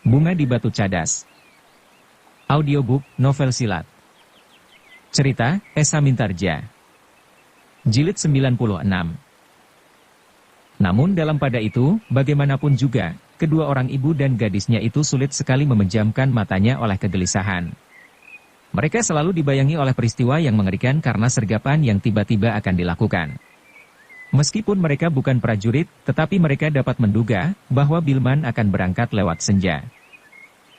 Bunga di Batu Cadas. Audiobook, novel silat. Cerita, Esa Mintarja. Jilid 96. Namun dalam pada itu, bagaimanapun juga, kedua orang ibu dan gadisnya itu sulit sekali memejamkan matanya oleh kegelisahan. Mereka selalu dibayangi oleh peristiwa yang mengerikan karena sergapan yang tiba-tiba akan dilakukan. Meskipun mereka bukan prajurit, tetapi mereka dapat menduga bahwa Bilman akan berangkat lewat senja.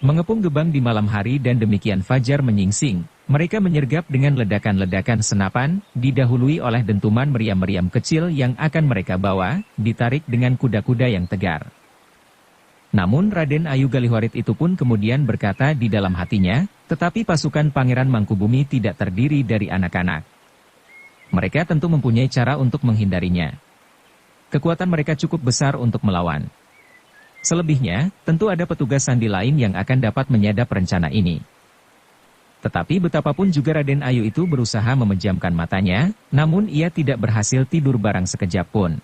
Mengepung gebang di malam hari dan demikian fajar menyingsing, mereka menyergap dengan ledakan-ledakan senapan, didahului oleh dentuman meriam-meriam kecil yang akan mereka bawa, ditarik dengan kuda-kuda yang tegar. Namun Raden Ayu Galihwarit itu pun kemudian berkata di dalam hatinya, tetapi pasukan Pangeran Mangkubumi tidak terdiri dari anak-anak. Mereka tentu mempunyai cara untuk menghindarinya. Kekuatan mereka cukup besar untuk melawan. Selebihnya, tentu ada petugas sandi lain yang akan dapat menyadap rencana ini. Tetapi betapapun juga Raden Ayu itu berusaha memejamkan matanya, namun ia tidak berhasil tidur barang sekejap pun.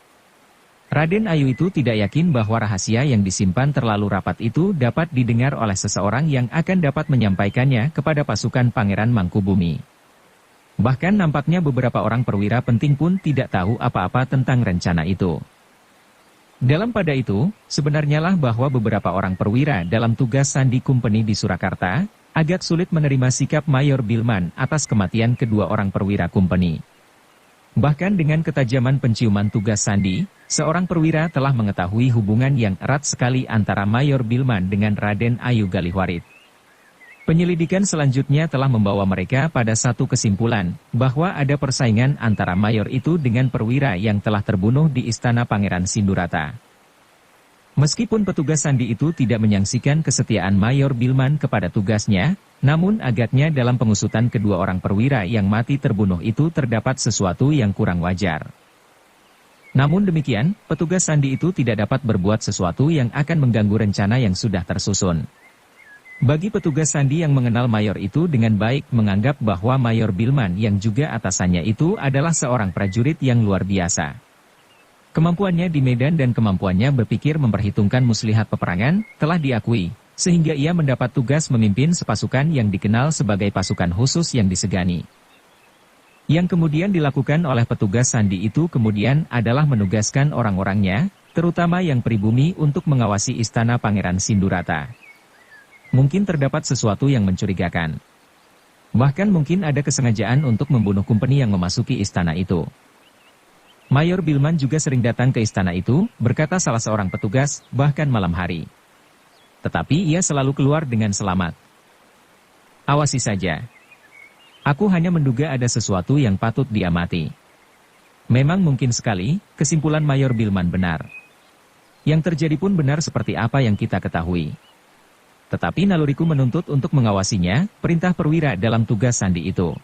Raden Ayu itu tidak yakin bahwa rahasia yang disimpan terlalu rapat itu dapat didengar oleh seseorang yang akan dapat menyampaikannya kepada pasukan Pangeran Mangkubumi. Bahkan nampaknya beberapa orang perwira penting pun tidak tahu apa-apa tentang rencana itu. Dalam pada itu, sebenarnya lah bahwa beberapa orang perwira dalam tugas Sandi Company di Surakarta, agak sulit menerima sikap Mayor Bilman atas kematian kedua orang perwira Company. Bahkan dengan ketajaman penciuman tugas Sandi, seorang perwira telah mengetahui hubungan yang erat sekali antara Mayor Bilman dengan Raden Ayu Galihwarit. Penyelidikan selanjutnya telah membawa mereka pada satu kesimpulan, bahwa ada persaingan antara mayor itu dengan perwira yang telah terbunuh di Istana Pangeran Sindurata. Meskipun petugas sandi itu tidak menyaksikan kesetiaan Mayor Bilman kepada tugasnya, namun agaknya dalam pengusutan kedua orang perwira yang mati terbunuh itu terdapat sesuatu yang kurang wajar. Namun demikian, petugas sandi itu tidak dapat berbuat sesuatu yang akan mengganggu rencana yang sudah tersusun. Bagi petugas sandi yang mengenal mayor itu dengan baik menganggap bahwa Mayor Bilman yang juga atasannya itu adalah seorang prajurit yang luar biasa. Kemampuannya di medan dan kemampuannya berpikir memperhitungkan muslihat peperangan telah diakui, sehingga ia mendapat tugas memimpin sepasukan yang dikenal sebagai pasukan khusus yang disegani. Yang kemudian dilakukan oleh petugas sandi itu kemudian adalah menugaskan orang-orangnya, terutama yang pribumi untuk mengawasi Istana Pangeran Sindurata. Mungkin terdapat sesuatu yang mencurigakan. Bahkan mungkin ada kesengajaan untuk membunuh Company yang memasuki istana itu. Mayor Bilman juga sering datang ke istana itu, berkata salah seorang petugas, bahkan malam hari. Tetapi ia selalu keluar dengan selamat. Awasi saja. Aku hanya menduga ada sesuatu yang patut diamati. Memang mungkin sekali, kesimpulan Mayor Bilman benar. Yang terjadi pun benar seperti apa yang kita ketahui. Tetapi naluriku menuntut untuk mengawasinya, perintah perwira dalam tugas sandi itu.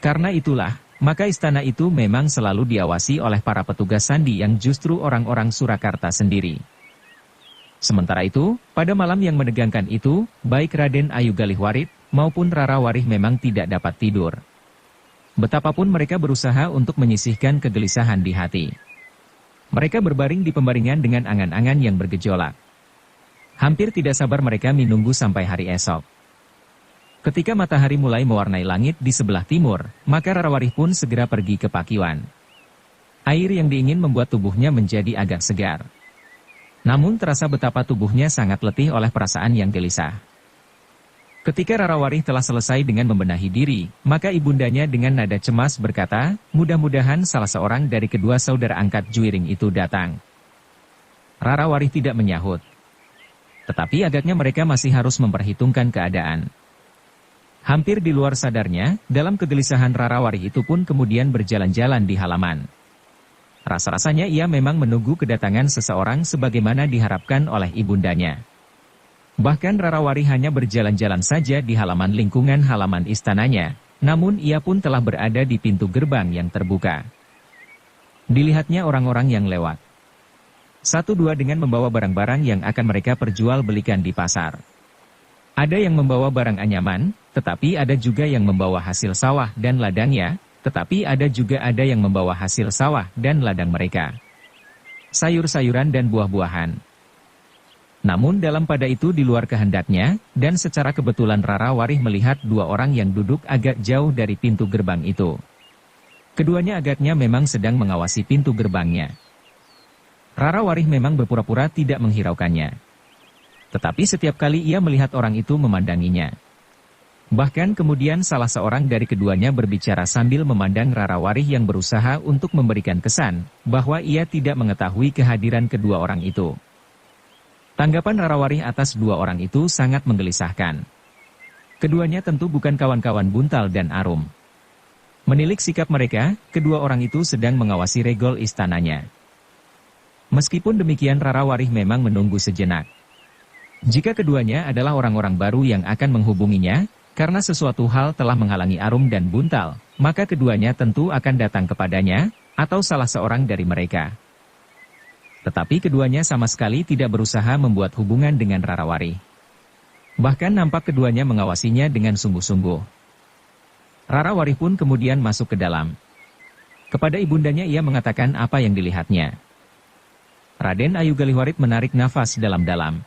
Karena itulah, maka istana itu memang selalu diawasi oleh para petugas sandi yang justru orang-orang Surakarta sendiri. Sementara itu, pada malam yang menegangkan itu, baik Raden Ayu Galihwarit maupun Rara Warih memang tidak dapat tidur. Betapapun mereka berusaha untuk menyisihkan kegelisahan di hati. Mereka berbaring di pembaringan dengan angan-angan yang bergejolak. Hampir tidak sabar mereka menunggu sampai hari esok. Ketika matahari mulai mewarnai langit di sebelah timur, maka Rara Warih pun segera pergi ke Pakiwan. Air yang diingin membuat tubuhnya menjadi agak segar. Namun terasa betapa tubuhnya sangat letih oleh perasaan yang gelisah. Ketika Rara Warih telah selesai dengan membenahi diri, maka ibundanya dengan nada cemas berkata, mudah-mudahan salah seorang dari kedua saudara angkat Juiring itu datang. Rara Warih tidak menyahut. Tetapi agaknya mereka masih harus memperhitungkan keadaan. Hampir di luar sadarnya, dalam kegelisahan Rara Warih itu pun kemudian berjalan-jalan di halaman. Rasa-rasanya ia memang menunggu kedatangan seseorang sebagaimana diharapkan oleh ibundanya. Bahkan Rara Warih hanya berjalan-jalan saja di halaman lingkungan halaman istananya, namun ia pun telah berada di pintu gerbang yang terbuka. Dilihatnya orang-orang yang lewat. Satu-dua dengan membawa barang-barang yang akan mereka perjualbelikan di pasar. Ada yang membawa barang anyaman, tetapi ada juga yang membawa hasil sawah dan ladangnya, tetapi ada juga yang membawa hasil sawah dan ladang mereka. Sayur-sayuran dan buah-buahan. Namun dalam pada itu di luar kehendaknya, dan secara kebetulan Rara Warih melihat dua orang yang duduk agak jauh dari pintu gerbang itu. Keduanya agaknya memang sedang mengawasi pintu gerbangnya. Rara Warih memang berpura-pura tidak menghiraukannya. Tetapi setiap kali ia melihat orang itu memandanginya. Bahkan kemudian salah seorang dari keduanya berbicara sambil memandang Rara Warih yang berusaha untuk memberikan kesan bahwa ia tidak mengetahui kehadiran kedua orang itu. Tanggapan Rara Warih atas dua orang itu sangat menggelisahkan. Keduanya tentu bukan kawan-kawan Buntal dan Arum. Menilik sikap mereka, kedua orang itu sedang mengawasi regol istananya. Meskipun demikian Rara Warih memang menunggu sejenak. Jika keduanya adalah orang-orang baru yang akan menghubunginya, karena sesuatu hal telah menghalangi Arum dan Buntal, maka keduanya tentu akan datang kepadanya, atau salah seorang dari mereka. Tetapi keduanya sama sekali tidak berusaha membuat hubungan dengan Rara Warih. Bahkan nampak keduanya mengawasinya dengan sungguh-sungguh. Rara Warih pun kemudian masuk ke dalam. Kepada ibundanya ia mengatakan apa yang dilihatnya. Raden Ayu Galihwarit menarik nafas dalam-dalam.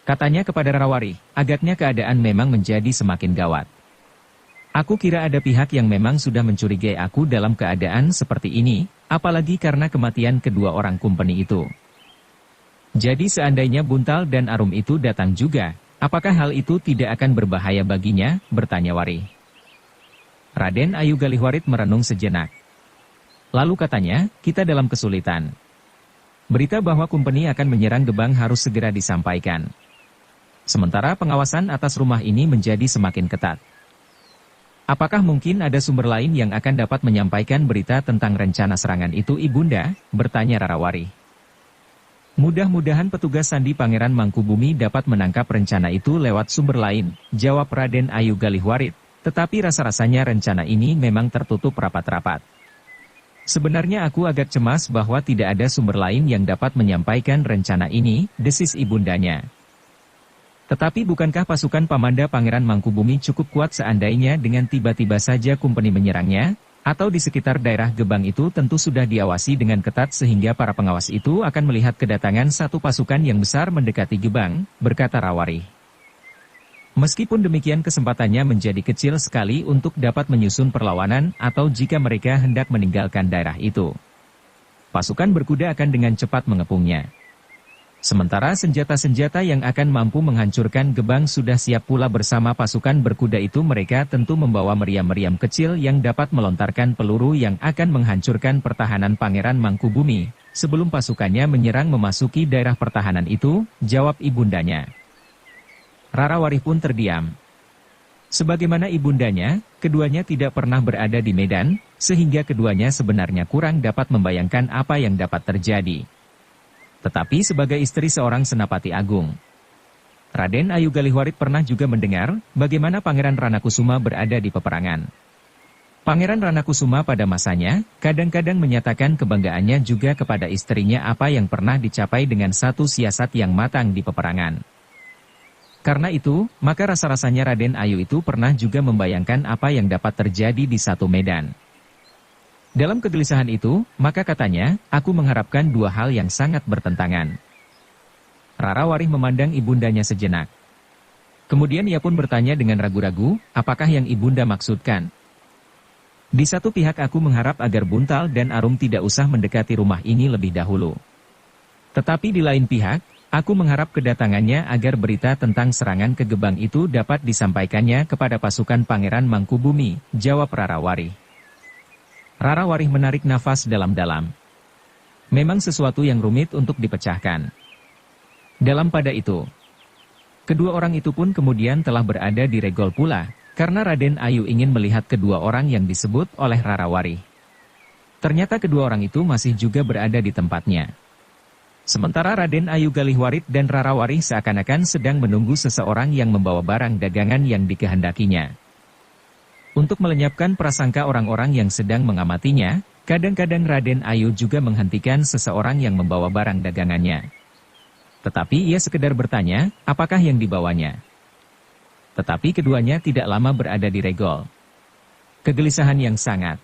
Katanya kepada Rara Warih, agaknya keadaan memang menjadi semakin gawat. Aku kira ada pihak yang memang sudah mencurigai aku dalam keadaan seperti ini, apalagi karena kematian kedua orang kumpeni itu. Jadi seandainya Buntal dan Arum itu datang juga, apakah hal itu tidak akan berbahaya baginya? Bertanya Warih. Raden Ayu Galihwarit merenung sejenak. Lalu katanya, kita dalam kesulitan. Berita bahwa kumpeni akan menyerang Gebang harus segera disampaikan. Sementara pengawasan atas rumah ini menjadi semakin ketat. Apakah mungkin ada sumber lain yang akan dapat menyampaikan berita tentang rencana serangan itu Ibunda? Bertanya Rara Warih. Mudah-mudahan petugas Sandi Pangeran Mangkubumi dapat menangkap rencana itu lewat sumber lain, jawab Raden Ayu Galihwarit. Tetapi rasa-rasanya rencana ini memang tertutup rapat-rapat. Sebenarnya aku agak cemas bahwa tidak ada sumber lain yang dapat menyampaikan rencana ini, desis ibundanya. Tetapi bukankah pasukan Pamanda Pangeran Mangkubumi cukup kuat seandainya dengan tiba-tiba saja kumpeni menyerangnya? Atau di sekitar daerah Gebang itu tentu sudah diawasi dengan ketat sehingga para pengawas itu akan melihat kedatangan satu pasukan yang besar mendekati Gebang, berkata Rawari. Meskipun demikian kesempatannya menjadi kecil sekali untuk dapat menyusun perlawanan atau jika mereka hendak meninggalkan daerah itu. Pasukan berkuda akan dengan cepat mengepungnya. Sementara senjata-senjata yang akan mampu menghancurkan Gebang sudah siap pula bersama pasukan berkuda itu mereka tentu membawa meriam-meriam kecil yang dapat melontarkan peluru yang akan menghancurkan pertahanan Pangeran Mangkubumi. Sebelum pasukannya menyerang memasuki daerah pertahanan itu, jawab ibundanya. Rara Warih pun terdiam. Sebagaimana ibundanya, keduanya tidak pernah berada di medan, sehingga keduanya sebenarnya kurang dapat membayangkan apa yang dapat terjadi. Tetapi sebagai istri seorang Senapati Agung, Raden Ayu Galihwarit pernah juga mendengar bagaimana Pangeran Ranakusuma berada di peperangan. Pangeran Ranakusuma pada masanya, kadang-kadang menyatakan kebanggaannya juga kepada istrinya apa yang pernah dicapai dengan satu siasat yang matang di peperangan. Karena itu, maka rasa-rasanya Raden Ayu itu pernah juga membayangkan apa yang dapat terjadi di satu medan. Dalam kegelisahan itu, maka katanya, aku mengharapkan dua hal yang sangat bertentangan. Rara Warih memandang ibundanya sejenak. Kemudian ia pun bertanya dengan ragu-ragu, apakah yang ibunda maksudkan? Di satu pihak aku mengharap agar Buntal dan Arum tidak usah mendekati rumah ini lebih dahulu. Tetapi di lain pihak, aku mengharap kedatangannya agar berita tentang serangan ke Gebang itu dapat disampaikannya kepada pasukan Pangeran Mangkubumi, jawab Rara Warih. Rara Warih menarik nafas dalam-dalam. Memang sesuatu yang rumit untuk dipecahkan. Dalam pada itu, kedua orang itu pun kemudian telah berada di regol pula, karena Raden Ayu ingin melihat kedua orang yang disebut oleh Rara Warih. Ternyata kedua orang itu masih juga berada di tempatnya. Sementara Raden Ayu Galihwarit dan Rara Warih seakan-akan sedang menunggu seseorang yang membawa barang dagangan yang dikehendakinya. Untuk melenyapkan prasangka orang-orang yang sedang mengamatinya, kadang-kadang Raden Ayu juga menghentikan seseorang yang membawa barang dagangannya. Tetapi ia sekedar bertanya, apakah yang dibawanya? Tetapi keduanya tidak lama berada di regol. Kegelisahan yang sangat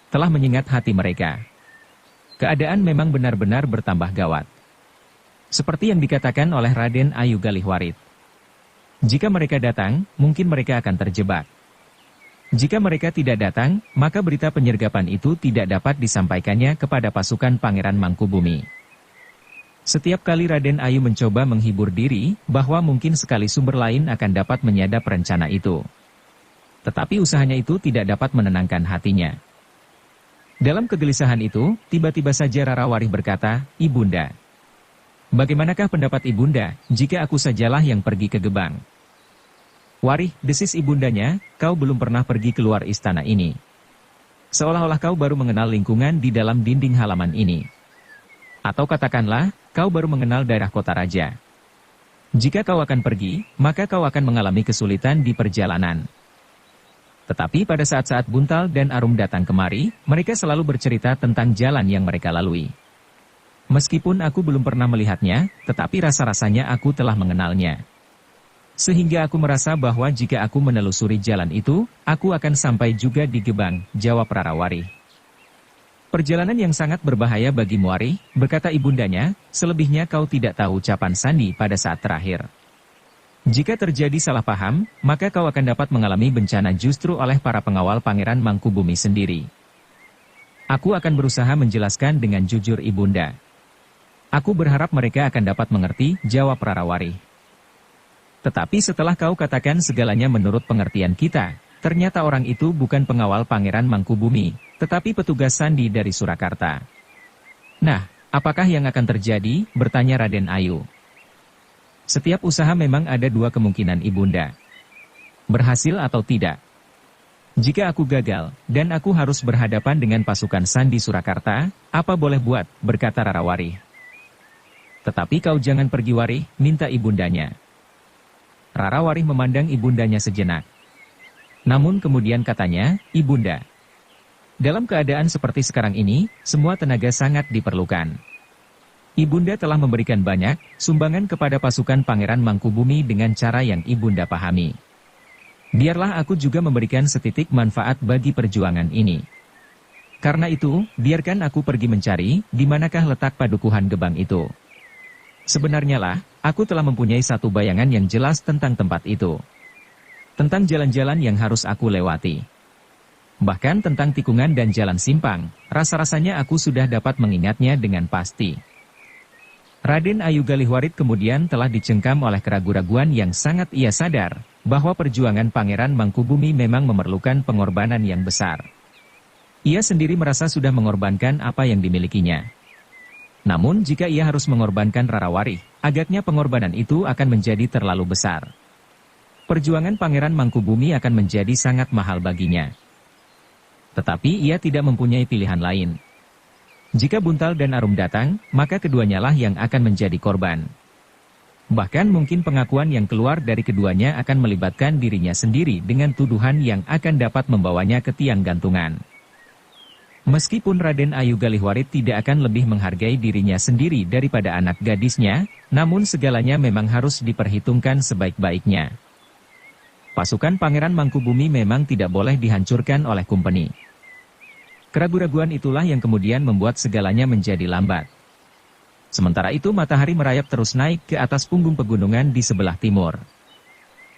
telah menyengat hati mereka. Keadaan memang benar-benar bertambah gawat. Seperti yang dikatakan oleh Raden Ayu Galihwarit. Jika mereka datang, mungkin mereka akan terjebak. Jika mereka tidak datang, maka berita penyergapan itu tidak dapat disampaikannya kepada pasukan Pangeran Mangkubumi. Setiap kali Raden Ayu mencoba menghibur diri, bahwa mungkin sekali sumber lain akan dapat menyadap rencana itu. Tetapi usahanya itu tidak dapat menenangkan hatinya. Dalam kegelisahan itu, tiba-tiba saja Rarawari berkata, "Ibunda, bagaimanakah pendapat Ibunda, jika aku sajalah yang pergi ke Gebang?" "Warih," desis ibundanya, "kau belum pernah pergi keluar istana ini. Seolah-olah kau baru mengenal lingkungan di dalam dinding halaman ini. Atau katakanlah, kau baru mengenal daerah kota raja. Jika kau akan pergi, maka kau akan mengalami kesulitan di perjalanan." Tetapi pada saat-saat Buntal dan Arum datang kemari, mereka selalu bercerita tentang jalan yang mereka lalui. Meskipun aku belum pernah melihatnya, tetapi rasa-rasanya aku telah mengenalnya. Sehingga aku merasa bahwa jika aku menelusuri jalan itu, aku akan sampai juga di Gebang, jawab Rarawari. "Perjalanan yang sangat berbahaya bagi Warih," berkata ibundanya, "selebihnya kau tidak tahu ucapan Sandi pada saat terakhir. Jika terjadi salah paham, maka kau akan dapat mengalami bencana justru oleh para pengawal Pangeran Mangkubumi sendiri. Aku akan berusaha menjelaskan dengan jujur ibunda. Aku berharap mereka akan dapat mengerti," jawab Rarawari. "Tetapi setelah kau katakan segalanya menurut pengertian kita, ternyata orang itu bukan pengawal Pangeran Mangkubumi, tetapi petugas Sandi dari Surakarta. Nah, apakah yang akan terjadi?" bertanya Raden Ayu. "Setiap usaha memang ada dua kemungkinan ibunda. Berhasil atau tidak. Jika aku gagal, dan aku harus berhadapan dengan pasukan Sandi Surakarta, apa boleh buat?" berkata Rarawari. "Tetapi kau jangan pergi Warih," minta ibundanya. Rarawari memandang ibundanya sejenak. Namun kemudian katanya, "Ibunda, dalam keadaan seperti sekarang ini, semua tenaga sangat diperlukan. Ibunda telah memberikan banyak sumbangan kepada pasukan Pangeran Mangkubumi dengan cara yang ibunda pahami. Biarlah aku juga memberikan setitik manfaat bagi perjuangan ini. Karena itu, biarkan aku pergi mencari di manakah letak padukuhan Gebang itu. Sebenarnya lah, aku telah mempunyai satu bayangan yang jelas tentang tempat itu. Tentang jalan-jalan yang harus aku lewati. Bahkan tentang tikungan dan jalan simpang, rasa-rasanya aku sudah dapat mengingatnya dengan pasti." Raden Ayu Galihwarit kemudian telah dicengkam oleh keraguan-raguan yang sangat ia sadar, bahwa perjuangan Pangeran Mangkubumi memang memerlukan pengorbanan yang besar. Ia sendiri merasa sudah mengorbankan apa yang dimilikinya. Namun jika ia harus mengorbankan Rarawari, agaknya pengorbanan itu akan menjadi terlalu besar. Perjuangan Pangeran Mangkubumi akan menjadi sangat mahal baginya. Tetapi ia tidak mempunyai pilihan lain. Jika Buntal dan Arum datang, maka keduanya lah yang akan menjadi korban. Bahkan mungkin pengakuan yang keluar dari keduanya akan melibatkan dirinya sendiri dengan tuduhan yang akan dapat membawanya ke tiang gantungan. Meskipun Raden Ayu Galihwarit tidak akan lebih menghargai dirinya sendiri daripada anak gadisnya, namun segalanya memang harus diperhitungkan sebaik-baiknya. Pasukan Pangeran Mangkubumi memang tidak boleh dihancurkan oleh Kumpeni. Keraguan-raguan itulah yang kemudian membuat segalanya menjadi lambat. Sementara itu matahari merayap terus naik ke atas punggung pegunungan di sebelah timur.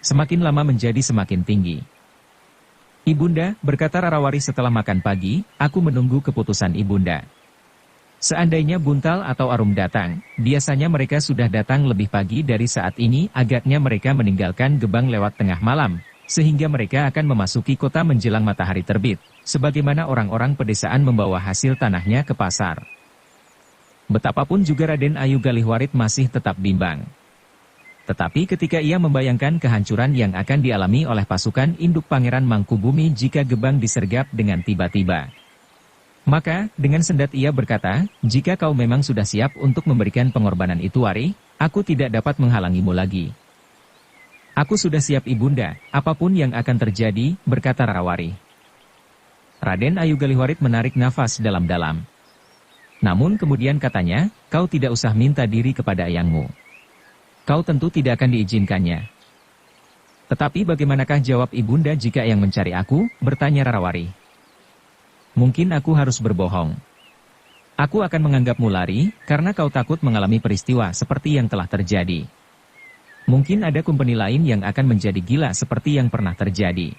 Semakin lama menjadi semakin tinggi. "Ibunda," berkata Rarawari setelah makan pagi, "aku menunggu keputusan ibunda. Seandainya Buntal atau Arum datang, biasanya mereka sudah datang lebih pagi dari saat ini, agaknya mereka meninggalkan Gebang lewat tengah malam, sehingga mereka akan memasuki kota menjelang matahari terbit, sebagaimana orang-orang pedesaan membawa hasil tanahnya ke pasar." Betapapun juga Raden Ayu Galihwarit masih tetap bimbang. Tetapi ketika ia membayangkan kehancuran yang akan dialami oleh pasukan induk Pangeran Mangkubumi jika Gebang disergap dengan tiba-tiba, maka dengan sendat ia berkata, "Jika kau memang sudah siap untuk memberikan pengorbanan itu Warih, aku tidak dapat menghalangimu lagi." "Aku sudah siap ibunda, apapun yang akan terjadi," berkata Rarawari. Raden Ayu Galihwarit menarik nafas dalam-dalam. Namun kemudian katanya, "Kau tidak usah minta diri kepada ayangmu. Kau tentu tidak akan diizinkannya." "Tetapi bagaimanakah jawab ibunda jika yang mencari aku?" bertanya Rarawari. "Mungkin aku harus berbohong." Aku akan menganggapmu lari, karena kau takut mengalami peristiwa seperti yang telah terjadi. Mungkin ada company lain yang akan menjadi gila seperti yang pernah terjadi.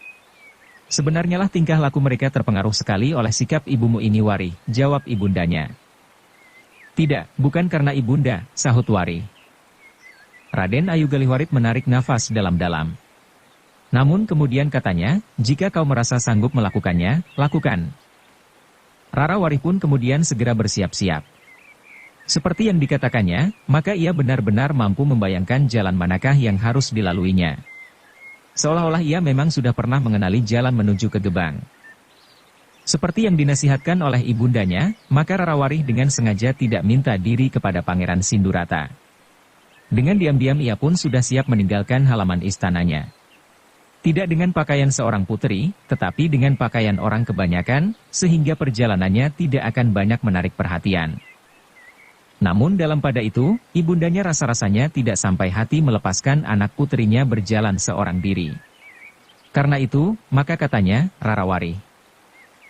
Sebenarnya lah tingkah laku mereka terpengaruh sekali oleh sikap ibumu ini, Wari, jawab ibundanya. Tidak, bukan karena ibunda, sahut Wari. Raden Ayu Galihwarit menarik nafas dalam-dalam. Namun kemudian katanya, jika kau merasa sanggup melakukannya, lakukan. Rarawari pun kemudian segera bersiap-siap. Seperti yang dikatakannya, maka ia benar-benar mampu membayangkan jalan manakah yang harus dilaluinya. Seolah-olah ia memang sudah pernah mengenali jalan menuju ke Gebang. Seperti yang dinasihatkan oleh ibundanya, maka Rarawari dengan sengaja tidak minta diri kepada Pangeran Sindurata. Dengan diam-diam ia pun sudah siap meninggalkan halaman istananya. Tidak dengan pakaian seorang putri, tetapi dengan pakaian orang kebanyakan, sehingga perjalanannya tidak akan banyak menarik perhatian. Namun dalam pada itu, ibundanya rasa-rasanya tidak sampai hati melepaskan anak putrinya berjalan seorang diri. Karena itu, maka katanya, Rarawari,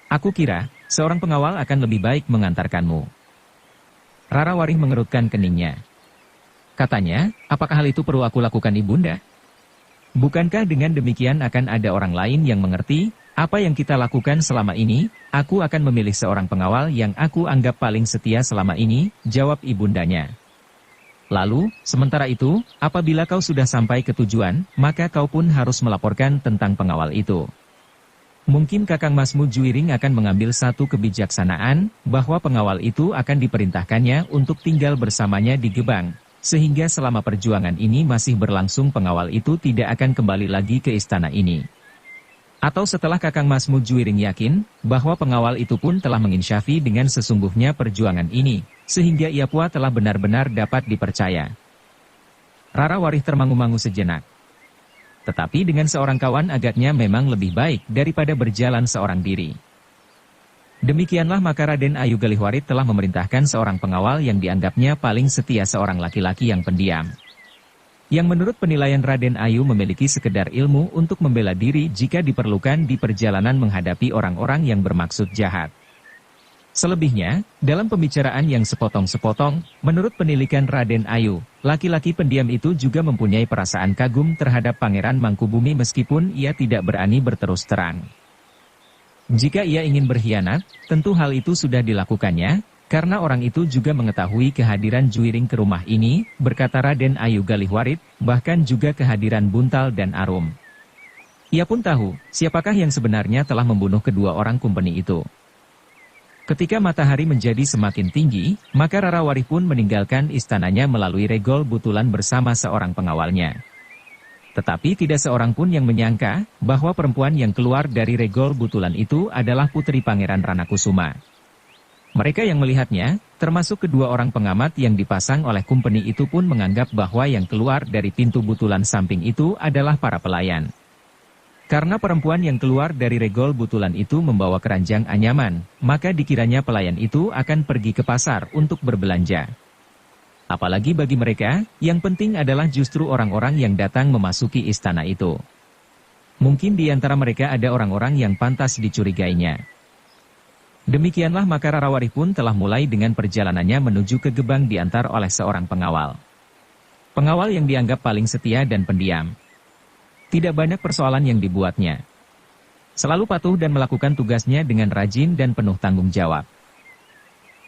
aku kira, seorang pengawal akan lebih baik mengantarkanmu. Rarawari mengerutkan keningnya. Katanya, apakah hal itu perlu aku lakukan ibunda? Bukankah dengan demikian akan ada orang lain yang mengerti, apa yang kita lakukan selama ini? Aku akan memilih seorang pengawal yang aku anggap paling setia selama ini, jawab ibundanya. Lalu, sementara itu, apabila kau sudah sampai ke tujuan, maka kau pun harus melaporkan tentang pengawal itu. Mungkin Kakang Masmu Juwiring akan mengambil satu kebijaksanaan, bahwa pengawal itu akan diperintahkannya untuk tinggal bersamanya di Gebang. Sehingga selama perjuangan ini masih berlangsung pengawal itu tidak akan kembali lagi ke istana ini. Atau setelah Kakang Masmu Juwiring yakin, bahwa pengawal itu pun telah menginsyafi dengan sesungguhnya perjuangan ini, sehingga ia pula telah benar-benar dapat dipercaya. Rarawari termangu-mangu sejenak. Tetapi dengan seorang kawan agaknya memang lebih baik daripada berjalan seorang diri. Demikianlah maka Raden Ayu Galihwarit telah memerintahkan seorang pengawal yang dianggapnya paling setia, seorang laki-laki yang pendiam. Yang menurut penilaian Raden Ayu memiliki sekedar ilmu untuk membela diri jika diperlukan di perjalanan menghadapi orang-orang yang bermaksud jahat. Selebihnya, dalam pembicaraan yang sepotong-sepotong, menurut penilikan Raden Ayu, laki-laki pendiam itu juga mempunyai perasaan kagum terhadap Pangeran Mangkubumi meskipun ia tidak berani berterus terang. Jika ia ingin berkhianat, tentu hal itu sudah dilakukannya, karena orang itu juga mengetahui kehadiran Juwiring ke rumah ini, berkata Raden Ayu Galihwarit, bahkan juga kehadiran Buntal dan Arum. Ia pun tahu, siapakah yang sebenarnya telah membunuh kedua orang company itu. Ketika matahari menjadi semakin tinggi, maka Rarawari pun meninggalkan istananya melalui regol butulan bersama seorang pengawalnya. Tetapi tidak seorang pun yang menyangka, bahwa perempuan yang keluar dari regol butulan itu adalah putri Pangeran Ranakusuma. Mereka yang melihatnya, termasuk kedua orang pengamat yang dipasang oleh company itu pun menganggap bahwa yang keluar dari pintu butulan samping itu adalah para pelayan. Karena perempuan yang keluar dari regol butulan itu membawa keranjang anyaman, maka dikiranya pelayan itu akan pergi ke pasar untuk berbelanja. Apalagi bagi mereka, yang penting adalah justru orang-orang yang datang memasuki istana itu. Mungkin di antara mereka ada orang-orang yang pantas dicurigainya. Demikianlah maka Rarawari pun telah mulai dengan perjalanannya menuju ke Gebang diantar oleh seorang pengawal. Pengawal yang dianggap paling setia dan pendiam. Tidak banyak persoalan yang dibuatnya. Selalu patuh dan melakukan tugasnya dengan rajin dan penuh tanggung jawab.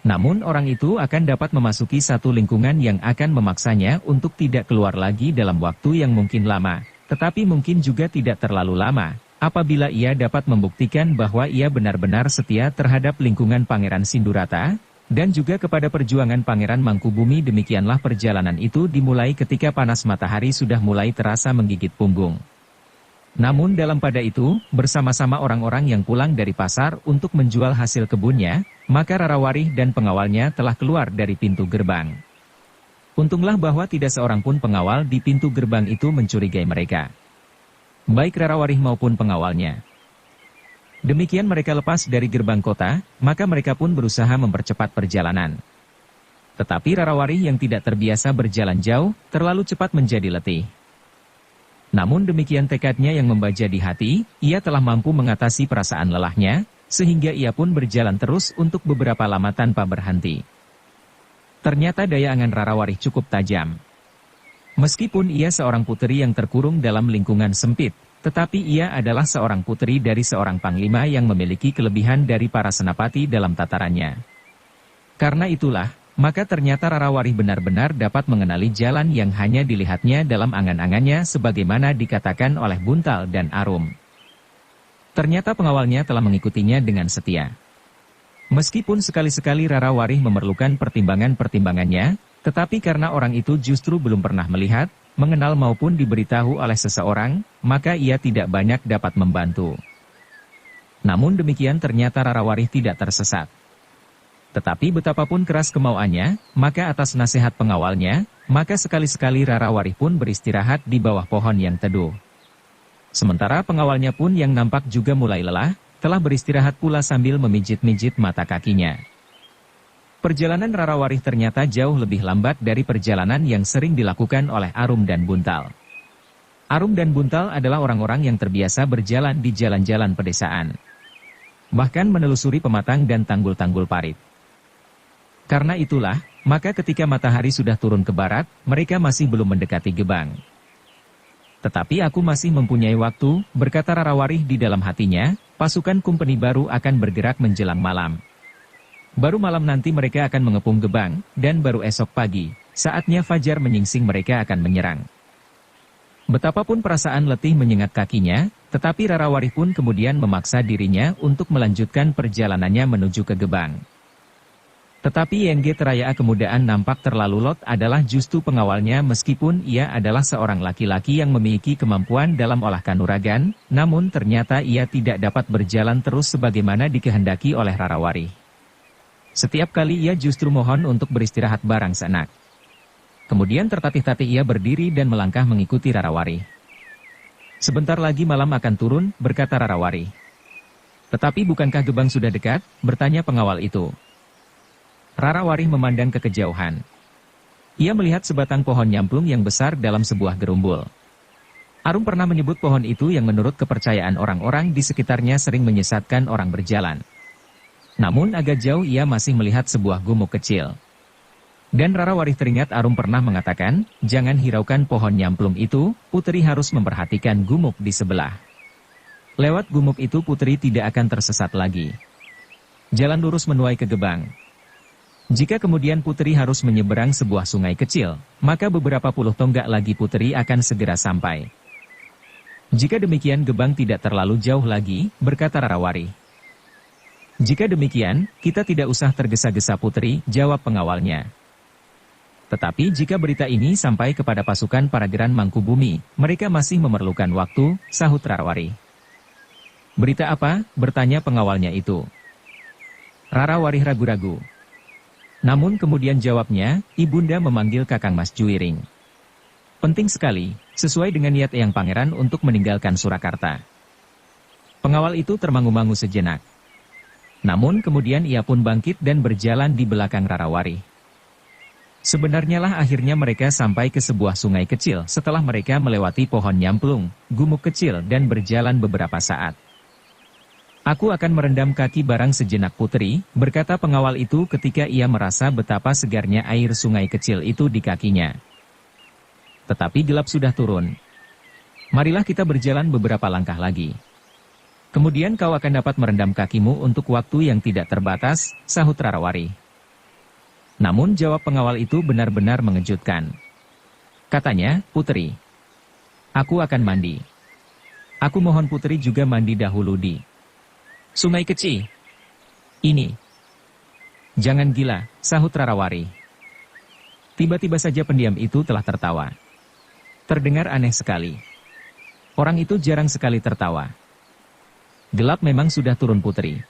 Namun orang itu akan dapat memasuki satu lingkungan yang akan memaksanya untuk tidak keluar lagi dalam waktu yang mungkin lama, tetapi mungkin juga tidak terlalu lama, apabila ia dapat membuktikan bahwa ia benar-benar setia terhadap lingkungan Pangeran Sindurata, dan juga kepada perjuangan Pangeran Mangkubumi. Demikianlah perjalanan itu dimulai ketika panas matahari sudah mulai terasa menggigit punggung. Namun dalam pada itu, bersama-sama orang-orang yang pulang dari pasar untuk menjual hasil kebunnya, maka Rarawari dan pengawalnya telah keluar dari pintu gerbang. Untunglah bahwa tidak seorang pun pengawal di pintu gerbang itu mencurigai mereka. Baik Rarawari maupun pengawalnya. Demikian mereka lepas dari gerbang kota, maka mereka pun berusaha mempercepat perjalanan. Tetapi Rarawari yang tidak terbiasa berjalan jauh, terlalu cepat menjadi letih. Namun demikian tekadnya yang membaja di hati, ia telah mampu mengatasi perasaan lelahnya, sehingga ia pun berjalan terus untuk beberapa lama tanpa berhenti. Ternyata daya angan Rarawari cukup tajam. Meskipun ia seorang puteri yang terkurung dalam lingkungan sempit, tetapi ia adalah seorang puteri dari seorang panglima yang memiliki kelebihan dari para senapati dalam tatarannya. Karena itulah, maka ternyata Rarawari benar-benar dapat mengenali jalan yang hanya dilihatnya dalam angan-angannya sebagaimana dikatakan oleh Buntal dan Arum. Ternyata pengawalnya telah mengikutinya dengan setia. Meskipun sekali-sekali Rarawari memerlukan pertimbangan-pertimbangannya, tetapi karena orang itu justru belum pernah melihat, mengenal maupun diberitahu oleh seseorang, maka ia tidak banyak dapat membantu. Namun demikian ternyata Rarawari tidak tersesat. Tetapi betapapun keras kemauannya, maka atas nasihat pengawalnya, maka sekali-sekali Rarawari pun beristirahat di bawah pohon yang teduh. Sementara pengawalnya pun yang nampak juga mulai lelah, telah beristirahat pula sambil memijit-mijit mata kakinya. Perjalanan Rarawari ternyata jauh lebih lambat dari perjalanan yang sering dilakukan oleh Arum dan Buntal. Arum dan Buntal adalah orang-orang yang terbiasa berjalan di jalan-jalan pedesaan. Bahkan menelusuri pematang dan tanggul-tanggul parit. Karena itulah, maka ketika matahari sudah turun ke barat, mereka masih belum mendekati Gebang. Tetapi aku masih mempunyai waktu, berkata Rarawari di dalam hatinya, pasukan kumpeni baru akan bergerak menjelang malam. Baru malam nanti mereka akan mengepung Gebang, dan baru esok pagi, saatnya fajar menyingsing mereka akan menyerang. Betapapun perasaan letih menyengat kakinya, tetapi Rarawari pun kemudian memaksa dirinya untuk melanjutkan perjalanannya menuju ke Gebang. Tetapi Yengge Teraya Kemudahan nampak terlalu lot adalah justru pengawalnya meskipun ia adalah seorang laki-laki yang memiliki kemampuan dalam olah kanuragan, namun ternyata ia tidak dapat berjalan terus sebagaimana dikehendaki oleh Rarawari. Setiap kali ia justru mohon untuk beristirahat barang senak. Kemudian tertatih-tatih ia berdiri dan melangkah mengikuti Rarawari. Sebentar lagi malam akan turun, berkata Rarawari. Tetapi bukankah Gebang sudah dekat? Bertanya pengawal itu. Rarawari memandang ke kejauhan. Ia melihat sebatang pohon nyamplung yang besar dalam sebuah gerumbul. Arum pernah menyebut pohon itu yang menurut kepercayaan orang-orang di sekitarnya sering menyesatkan orang berjalan. Namun agak jauh ia masih melihat sebuah gumuk kecil. Dan Rarawari teringat Arum pernah mengatakan, jangan hiraukan pohon nyamplung itu, Putri harus memperhatikan gumuk di sebelah. Lewat gumuk itu Putri tidak akan tersesat lagi. Jalan lurus menuai ke Gebang. Jika kemudian Putri harus menyeberang sebuah sungai kecil, maka beberapa puluh tonggak lagi Putri akan segera sampai. Jika demikian Gebang tidak terlalu jauh lagi, berkata Rarawari. Jika demikian, kita tidak usah tergesa-gesa Putri, jawab pengawalnya. Tetapi jika berita ini sampai kepada pasukan Parageran Mangkubumi, mereka masih memerlukan waktu, sahut Rarawari. Berita apa? Bertanya pengawalnya itu. Rarawari ragu-ragu. Namun kemudian jawabnya, Ibunda memanggil Kakang Mas Juwiring. Penting sekali, sesuai dengan niat Eyang Pangeran untuk meninggalkan Surakarta. Pengawal itu termangu-mangu sejenak. Namun kemudian ia pun bangkit dan berjalan di belakang Rarawari. Sebenarnya lah akhirnya mereka sampai ke sebuah sungai kecil setelah mereka melewati pohon nyamplung, gumuk kecil dan berjalan beberapa saat. Aku akan merendam kaki barang sejenak Putri, berkata pengawal itu ketika ia merasa betapa segarnya air sungai kecil itu di kakinya. Tetapi gelap sudah turun. Marilah kita berjalan beberapa langkah lagi. Kemudian kau akan dapat merendam kakimu untuk waktu yang tidak terbatas, sahut Rarawari. Namun jawab pengawal itu benar-benar mengejutkan. Katanya, Putri, aku akan mandi. Aku mohon Putri juga mandi dahulu di sungai kecil ini. Jangan gila, sahut Rarawari. Tiba-tiba saja pendiam itu telah tertawa. Terdengar aneh sekali. Orang itu jarang sekali tertawa. Gelap memang sudah turun Putri.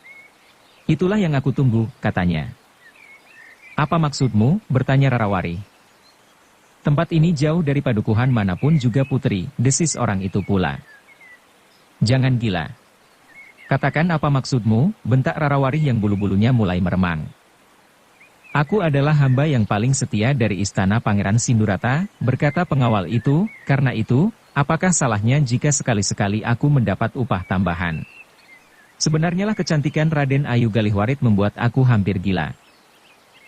Itulah yang aku tunggu, katanya. Apa maksudmu? Bertanya Rarawari. Tempat ini jauh dari padukuhan manapun juga Putri, desis orang itu pula. Jangan gila. Katakan apa maksudmu, bentak Rarawari yang bulu-bulunya mulai meremang. Aku adalah hamba yang paling setia dari istana Pangeran Sindurata, berkata pengawal itu, karena itu, apakah salahnya jika sekali-sekali aku mendapat upah tambahan? Sebenarnya lah kecantikan Raden Ayu Galihwarit membuat aku hampir gila.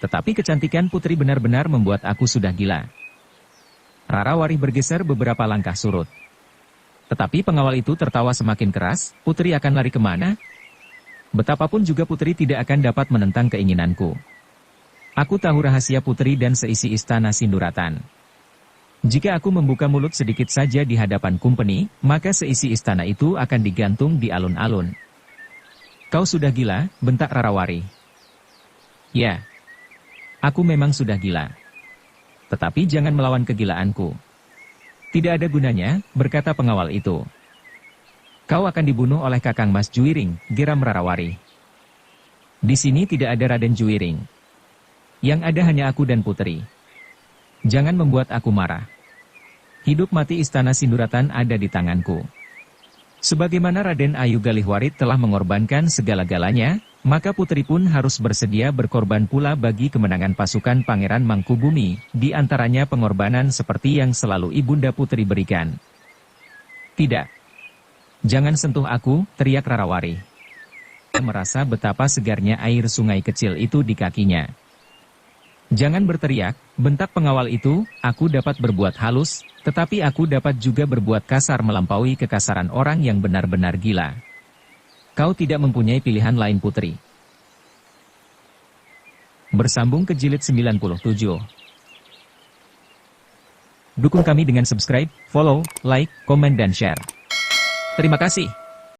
Tetapi kecantikan putri benar-benar membuat aku sudah gila. Rarawari bergeser beberapa langkah surut. Tetapi pengawal itu tertawa semakin keras, putri akan lari kemana? Betapapun juga putri tidak akan dapat menentang keinginanku. Aku tahu rahasia putri dan seisi istana Sinduratan. Jika aku membuka mulut sedikit saja di hadapan Kumpeni, maka seisi istana itu akan digantung di alun-alun. Kau sudah gila, bentak Rarawari. Ya. Aku memang sudah gila. Tetapi jangan melawan kegilaanku. Tidak ada gunanya, berkata pengawal itu. Kau akan dibunuh oleh Kakang Mas Juwiring, geram Rarawari. Di sini tidak ada Raden Juwiring. Yang ada hanya aku dan putri. Jangan membuat aku marah. Hidup mati istana Sinduratan ada di tanganku. Sebagaimana Raden Ayu Galihwarit telah mengorbankan segala-galanya, maka putri pun harus bersedia berkorban pula bagi kemenangan pasukan Pangeran Mangkubumi, di antaranya pengorbanan seperti yang selalu ibunda putri berikan. Tidak. Jangan sentuh aku, teriak Rarawari. Dia merasa betapa segarnya air sungai kecil itu di kakinya. Jangan berteriak, bentak pengawal itu, aku dapat berbuat halus, tetapi aku dapat juga berbuat kasar melampaui kekasaran orang yang benar-benar gila. Kau tidak mempunyai pilihan lain putri. Bersambung ke jilid 97. Dukung kami dengan subscribe, follow, like, komen dan share. Terima kasih.